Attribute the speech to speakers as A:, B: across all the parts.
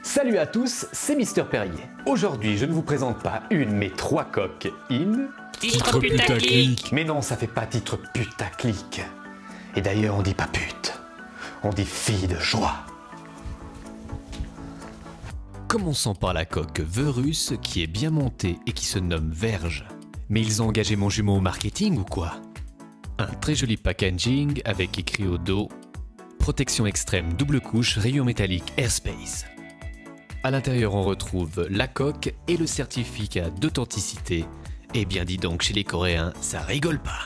A: Salut à tous, c'est Mister Perrier. Aujourd'hui, je ne vous présente pas une, mais 3 coques in.
B: Titre putaclic.
A: Mais non, ça fait pas titre putaclic. Et d'ailleurs, on dit pas pute, on dit fille de joie.
C: Commençons par la coque Verus qui est bien montée et qui se nomme Verge. Mais ils ont engagé mon jumeau au marketing ou quoi? Un très joli packaging avec écrit au dos protection extrême double couche rayon métallique Airspace. À l'intérieur on retrouve la coque et le certificat d'authenticité. Et bien dis donc chez les Coréens, ça rigole pas.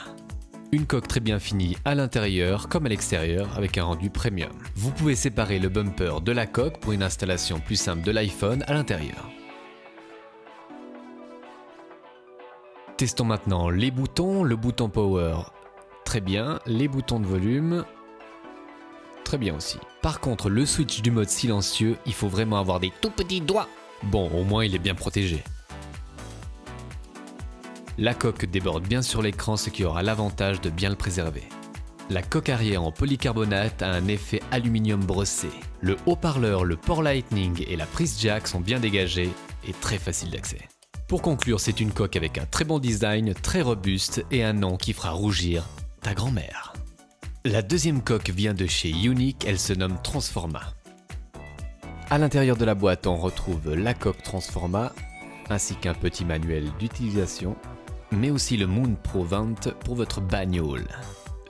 C: Une coque très bien finie à l'intérieur comme à l'extérieur avec un rendu premium. Vous pouvez séparer le bumper de la coque pour une installation plus simple de l'iPhone à l'intérieur. Testons maintenant les boutons, le bouton power, très bien, les boutons de volume, très bien aussi. Par contre, le switch du mode silencieux, il faut vraiment avoir des tout petits doigts. Bon, au moins il est bien protégé. La coque déborde bien sur l'écran, ce qui aura l'avantage de bien le préserver. La coque arrière en polycarbonate a un effet aluminium brossé. Le haut-parleur, le port Lightning et la prise jack sont bien dégagés et très faciles d'accès. Pour conclure, c'est une coque avec un très bon design, très robuste et un nom qui fera rougir ta grand-mère. La deuxième coque vient de chez Unique, elle se nomme Transforma. À l'intérieur de la boîte, on retrouve la coque Transforma ainsi qu'un petit manuel d'utilisation, mais aussi le Moon Pro 20 pour votre bagnole.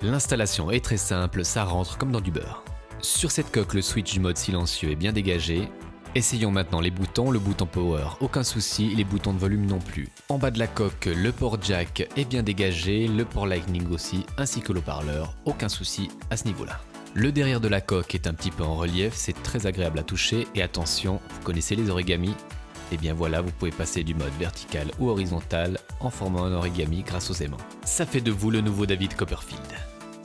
C: L'installation est très simple, ça rentre comme dans du beurre. Sur cette coque, le switch du mode silencieux est bien dégagé. Essayons maintenant les boutons, le bouton power, aucun souci, les boutons de volume non plus. En bas de la coque, le port jack est bien dégagé, le port lightning aussi, ainsi que l'haut-parleur, aucun souci à ce niveau-là. Le derrière de la coque est un petit peu en relief, c'est très agréable à toucher et attention, vous connaissez les origamis? Et bien voilà, vous pouvez passer du mode vertical ou horizontal en formant un origami grâce aux aimants. Ça fait de vous le nouveau David Copperfield.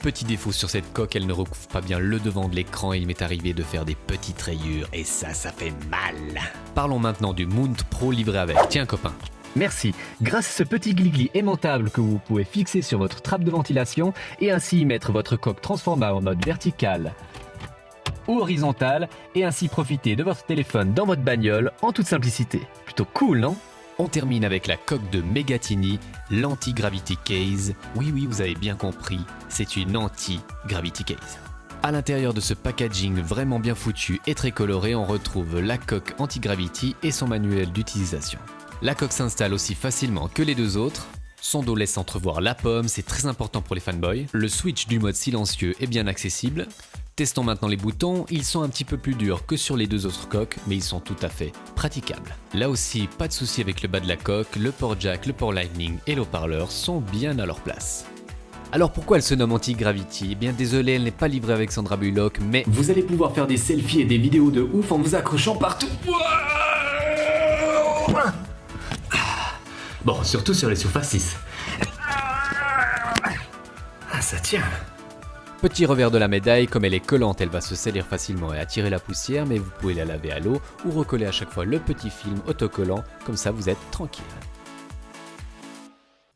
C: Petit défaut sur cette coque, elle ne recouvre pas bien le devant de l'écran et il m'est arrivé de faire des petites rayures et ça fait mal. Parlons maintenant du Mount Pro livré avec. Tiens copain.
D: Merci. Grâce à ce petit gligli aimantable que vous pouvez fixer sur votre trappe de ventilation et ainsi mettre votre coque Transforma en mode vertical ou horizontal et ainsi profiter de votre téléphone dans votre bagnole en toute simplicité. Plutôt cool, non ?
C: On termine avec la coque de Megatini, l'anti-gravity case. Oui, vous avez bien compris, c'est une anti-gravity case. À l'intérieur de ce packaging vraiment bien foutu et très coloré, on retrouve la coque anti-gravity et son manuel d'utilisation. La coque s'installe aussi facilement que les deux autres. Son dos laisse entrevoir la pomme, c'est très important pour les fanboys. Le switch du mode silencieux est bien accessible. Testons maintenant les boutons, ils sont un petit peu plus durs que sur les deux autres coques, mais ils sont tout à fait praticables. Là aussi, pas de souci avec le bas de la coque, le port jack, le port lightning et l'haut-parleur sont bien à leur place. Alors pourquoi elle se nomme Anti-Gravity? Eh bien désolé, elle n'est pas livrée avec Sandra Bullock, mais
D: vous allez pouvoir faire des selfies et des vidéos de ouf en vous accrochant partout. Bon, surtout sur les surfaces 6. Ah, ça tient.
C: petit revers de la médaille, comme elle est collante, elle va se salir facilement et attirer la poussière, mais vous pouvez la laver à l'eau ou recoller à chaque fois le petit film autocollant, comme ça vous êtes tranquille.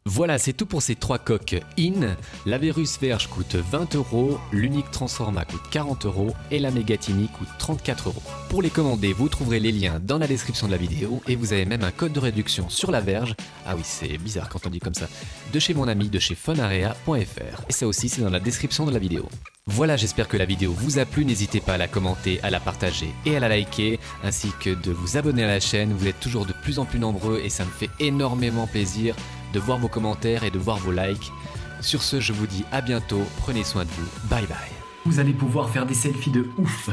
C: Voilà, c'est tout pour ces 3 coques in. La Verus Verge coûte 20 €, l'Unique Transforma coûte 40 € et la Megatini coûte 34 €. Pour les commander, vous trouverez les liens dans la description de la vidéo et vous avez même un code de réduction sur la Verge. Ah oui, c'est bizarre quand on dit comme ça. De chez mon ami de chez funarea.fr. Et ça aussi, c'est dans la description de la vidéo. Voilà, j'espère que la vidéo vous a plu. N'hésitez pas à la commenter, à la partager et à la liker, ainsi que de vous abonner à la chaîne. Vous êtes toujours de plus en plus nombreux et ça me fait énormément plaisir de voir vos commentaires et de voir vos likes. Sur ce, je vous dis à bientôt, prenez soin de vous, bye bye.
D: Vous allez pouvoir faire des selfies de ouf.